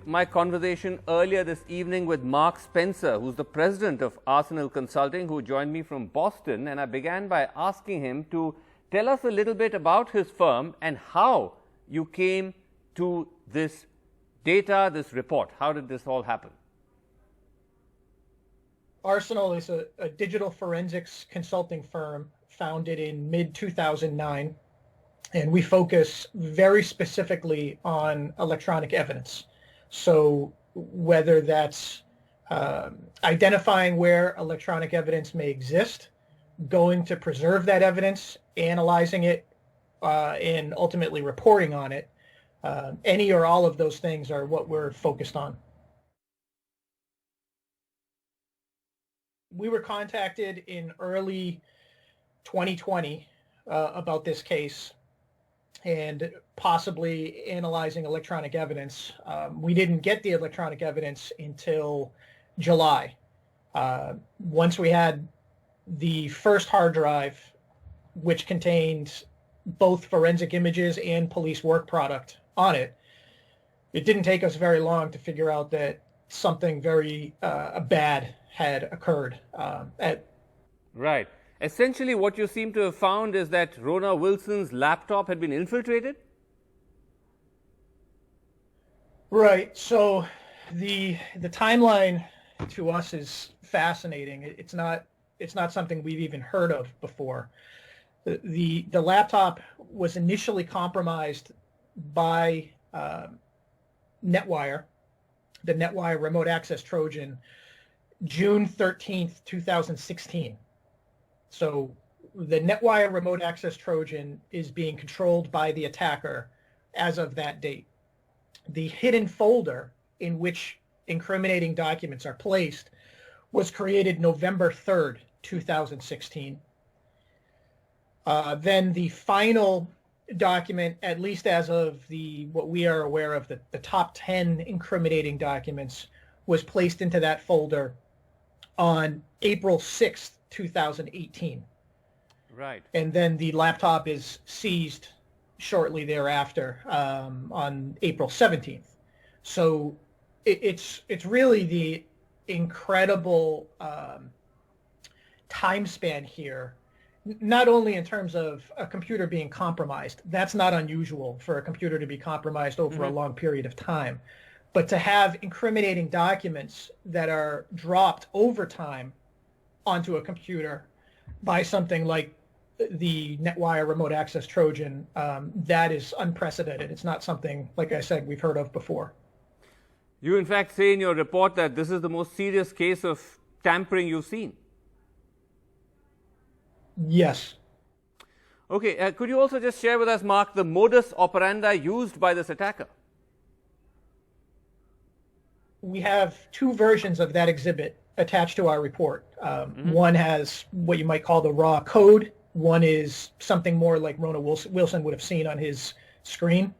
my conversation earlier this evening with Mark Spencer, who's the president of Arsenal Consulting, who joined me from Boston, and I began by asking him to tell us a little bit about his firm and how you came to this data, this report. How did this all happen? Arsenal is a digital forensics consulting firm founded in mid-2009, and we focus very specifically on electronic evidence. So whether that's identifying where electronic evidence may exist, going to preserve that evidence, analyzing it, and ultimately reporting on it, any or all of those things are what we're focused on. We were contacted in early 2020 about this case and possibly analyzing electronic evidence. We didn't get the electronic evidence until July. Once we had the first hard drive, which contained both forensic images and police work product on it, it didn't take us very long to figure out that something very bad had occurred. Right. Essentially, what you seem to have found is that Rona Wilson's laptop had been infiltrated? Right. So the timeline to us is fascinating. It's not something we've even heard of before. The laptop was initially compromised by NetWire, the NetWire remote access Trojan, June 13th, 2016. So the NetWire remote access Trojan is being controlled by the attacker as of that date. The hidden folder in which incriminating documents are placed was created November 3rd, 2016. Then the final document, at least as of what we are aware of, the top 10 incriminating documents, was placed into that folder on April 6th, 2018. Right. And then the laptop is seized shortly thereafter on April 17th. So it's really the incredible time span here, not only in terms of a computer being compromised. That's not unusual for a computer to be compromised over a long period of time. But to have incriminating documents that are dropped over time onto a computer by something like the NetWire remote access Trojan, that is unprecedented. It's not something, like I said, we've heard of before. You in fact say in your report that this is the most serious case of tampering you've seen. Yes. Okay, could you also just share with us, Mark, the modus operandi used by this attacker? We have two versions of that exhibit attached to our report. One has what you might call the raw code. One is something more like Rona Wilson would have seen on his screen.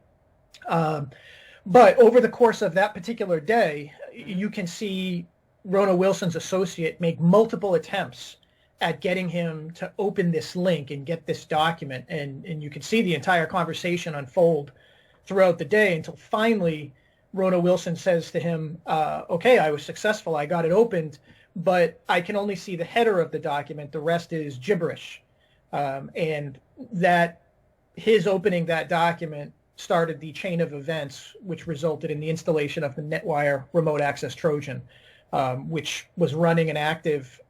But over the course of that particular day, you can see Rona Wilson's associate make multiple attempts at getting him to open this link and get this document. And you can see the entire conversation unfold throughout the day until finally Rona Wilson says to him, okay, I was successful. I got it opened, but I can only see the header of the document. The rest is gibberish. And that his opening that document started the chain of events, which resulted in the installation of the NetWire remote access Trojan, which was running an active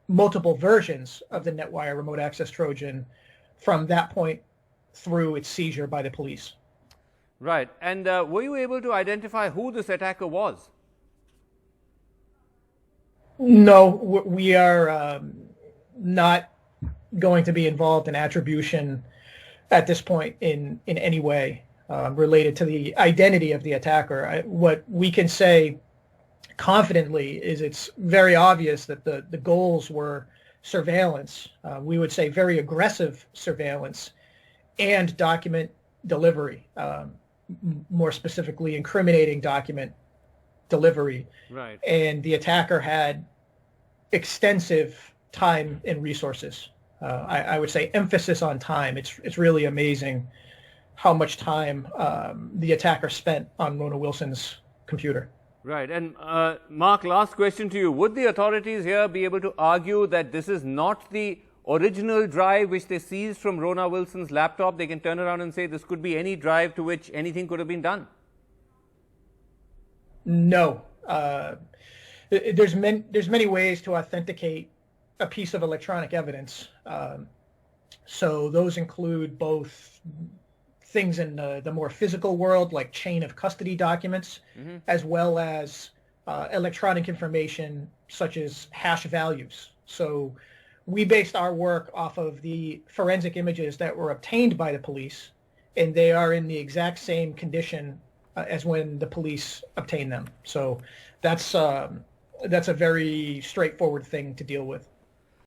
multiple versions of the NetWire remote access Trojan from that point through its seizure by the police. Right. And were you able to identify who this attacker was? No, we are not going to be involved in attribution at this point in any way related to the identity of the attacker. What we can say confidently is it's very obvious that the goals were surveillance. We would say very aggressive surveillance and document delivery, more specifically incriminating document delivery. Right. And the attacker had extensive time and resources. I would say emphasis on time. It's really amazing how much time the attacker spent on Rona Wilson's computer. Right. And Mark, last question to you. Would the authorities here be able to argue that this is not the original drive which they seized from Rona Wilson's laptop? They can turn around and say this could be any drive to which anything could have been done. No. There's many ways to authenticate a piece of electronic evidence. So those include both things in the more physical world, like chain of custody documents, as well as electronic information such as hash values. So we based our work off of the forensic images that were obtained by the police, and they are in the exact same condition as when the police obtained them. So that's a very straightforward thing to deal with.